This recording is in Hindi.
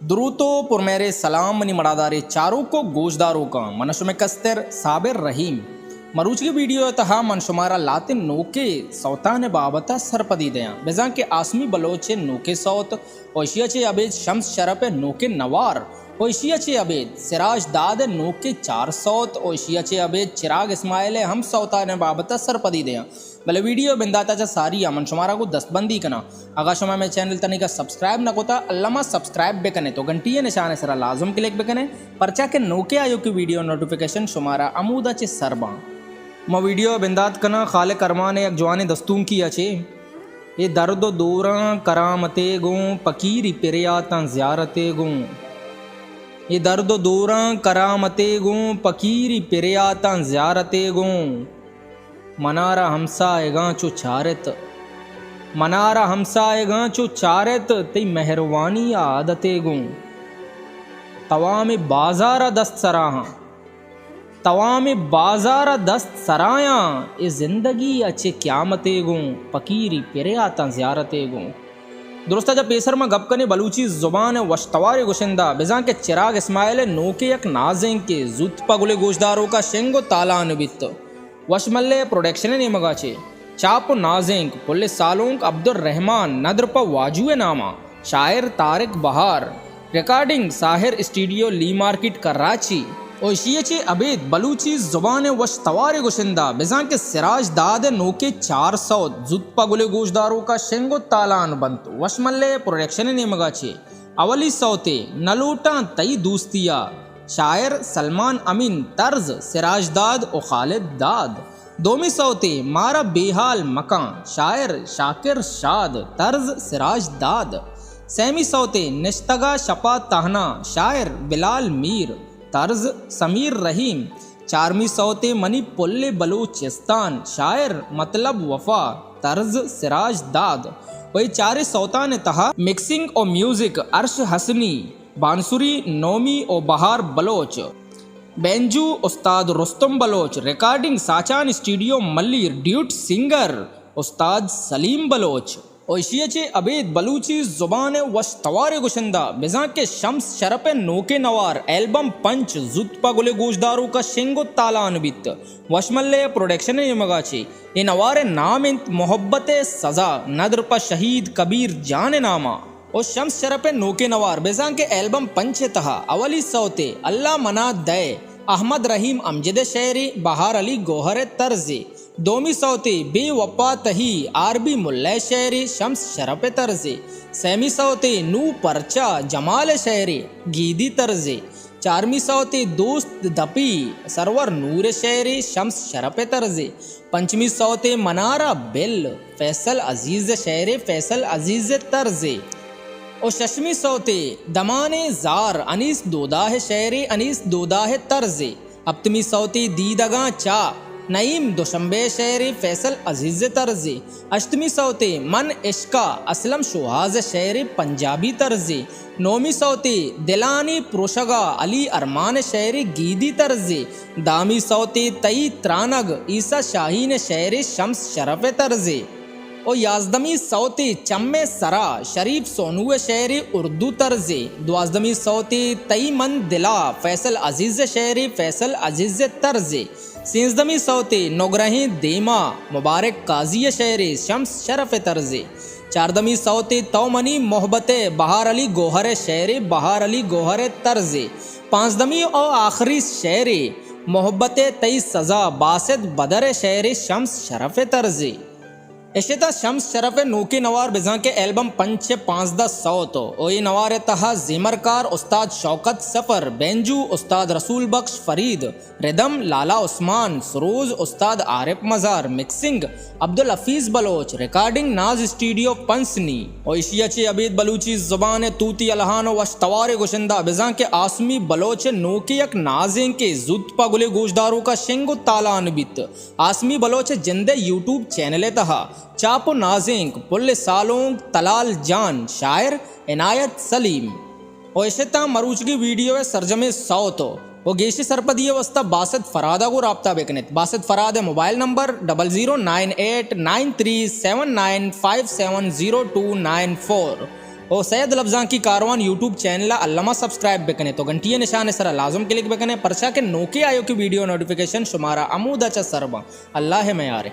दुरूतो पुरमेरे सलाम मनी मड़ादारे चारों को गोशदारों का मनशु में कस्तर साबिर रहीम मरूच की वीडियो तहा मनशुमारा लाते नोके सौतान बाबता सरपदी दया बेजा के आसमी बलोचे नोके सौत ओशिया चे अबेद शम्स शरप नोके नवार ओशिया चे अबेद सिराज दाद नोके 400 ओशिया चे अबेद चिराग इस्माइल हम सौतान बाबता सरपदी दया भले वीडियो बिंदाता सारी अमन शुमारा को दस्तबंदी कना अगर शुमा में चैनल तनी का सब्सक्राइब न कोता अल्लामा सब्सक्राइब बेकने तो घंटी निशान सरा लाजम क्लिक बेकने परचा के नोके आयो की वीडियो नोटिफिकेशन शुमारा अमूदा चे सरबा म वीडियो बिंदात कना खाले करमाने एक जवानी दस्तूम की अचे ये दर्द दूरा करामते गो पकीरी पिरियाता ज़ियारते गो ये दर्द दूरा करामते गो पकीरी पिरियाता ज़ियारते गो मनारा हमसाएगा चो चारत मनारा हमसाएगा चो चारत ते मेहरबानी आदते गो तवाम बाज़ार दस्त सराहा तवाम बाज़ार दस्त सराया ए ज़िंदगी अच्छे क्यामते गो पकीरी पिरे आता ज़ियारते गो दुरुस्ता जब पेसर में गपकने बलूची ज़ुबान वश्तवार गुशिंदा बिजा के चिराग इस्माइल नोके एक नाजें के जुत पगुले गोशदारों का शेंगो ताला नबित वशमल्ले प्रोडक्शन ने मगाचे चाप नाजेंग पुल्ले सालोंग अब्दुल रहमान नदर पर वाजुए नामा शायर तारिक बहार रिकॉर्डिंग साहिर स्टूडियो ली मार्केट कराची ओशियचे अबेद बलूची ज़ुबान वश्तवार गुशिंदा बिजा के सिराज दाद नोके 400 जुत पगुले गोशदारों का शेंगो तालान बंत वशमल्ले प्रोडक्शन ने मगाचे अवली सौते नलोटा तई दूस्तिया शायर सलमान अमीन तर्ज सिराज दाद और खालिद दाद दोमी सौते मारा बेहाल मकान शायर शाकिर शाद तर्ज सिराज दाद सेमी सौते निश्तगा शपा तहना शायर बिलाल मीर तर्ज समीर रहीम चारमी सौते मनी पुल्ले बलूचिस्तान शायर मतलब वफा तर्ज सिराज दाद वही चारे सौता ने तहा मिक्सिंग और म्यूजिक अर्श हसनी बांसुरी नोमी और बहार बलोच बेंजू उस्ताद रुस्तम बलोच रिकॉर्डिंग साचान स्टूडियो मल्लीर ड्यूट सिंगर उस्ताद सलीम बलोच ओशियचे अबेद बलूची ज़ुबान वश्तवार गुशिंदा बिजा के शम्स शरप नोके नवार एल्बम पंच जुत पगुले गोशदारों का शेंगो तालान बित वशमल्ले प्रोडक्शन ने मगाचे ये नवार नाम मोहब्बत सज़ा नदर पर शहीद कबीर जान नामा और शम्स शरप नोके नवार बिजा के एल्बम पंच तहा अवली सौते अल्लाह मना दे अहमद रहीम अमजद शेरी बहार अली गोहर तर्जे दोमी सौते बेवफा तही आरबी मुल्ला शेरी शम्स शरप तर्जे सेमी सौते नू परचा जमाल शेरी गीदी तर्जे चारमी सौते दोस्त दपी सरवर नूर शेरी शम्स शरप तर्जे पंचमी सौते मनारा बिल फैसल अजीज शेर फैसल अजीज तर्जे और शशमी सौते दमाने जार अनीस दोदाह शेर अनीस दोदाह तर्जे हप्तमी सौते दीदगा चा नईम दुशंबे शेरी फैसल अजीज तर्जे अष्टमी सौते मन इश्का असलम शुहाज शेर पंजाबी तर्जे नौमी सौते दिलानी प्रोशगा अली अरमान शेर गीदी तर्जे दामी सौते तई त्रानग ईसा शाहीन शेर शम्स शरफ तर्जे और याजदमी सौते चम्मे सरा शरीफ सोनू शेर उर्दू तर्जे द्वाजदमी सौते तई मन दिला फैसल अजीज शेर फैसल अजीज तर्जे सींजदमी सौते नोगरही देमा मुबारक काजी शेर शम्स शरफ तर्जे चारदमी सौते तौमनी मोहब्बत बहार अली गोहर शेर बहार अली गोहर तर्जे पांचदमी और आखिरी शेर मोहब्बत तई सज़ा बासित बदर शेर शम्स शरफ तर्जे इशिता शम्स शरफ नोके नवार बिजा के एल्बम पंच 5 सौत और ये नवार तहा जिमरकार उस्ताद शौकत सफ़र benju Ustad Rasool Bakhsh Fareed rhythm Lala Usman suroz Ustad Arif Mazar mixing Abdul Hafeez Baloch recording Naz studio Pasni और इशियाचे अबीद बलूची ज़ुबान तूती अलहान वश्तवार गुशिंदा बिजा के आसमी बलोच नोके एक नाजें के जुत पगुले गोशदारों का शेंगो तालान बित आसमी बलोच जिंदे यूट्यूब चैनल तहा चापो नाजिंग पुल्ले सालोंग तलाल जान शायर इनायत सलीम और इशता मरूच की वीडियो है सरजमे सौतो वो गेशी सरपदी वस्ता बासत फरादा को रब्ता बेकनेत बासत फराद मोबाइल नंबर 00989379570294 और सैयद लफ्जां की कारवान यूट्यूब चैनल अल्लामा सब्सक्राइब बेकने तो घंटिया निशान सर लाजम क्लिक बेकने परछा के नोके आयो की वीडियो नोटिफिकेशन शुमारा अमूदा च सरबा अल्लाह में यारे।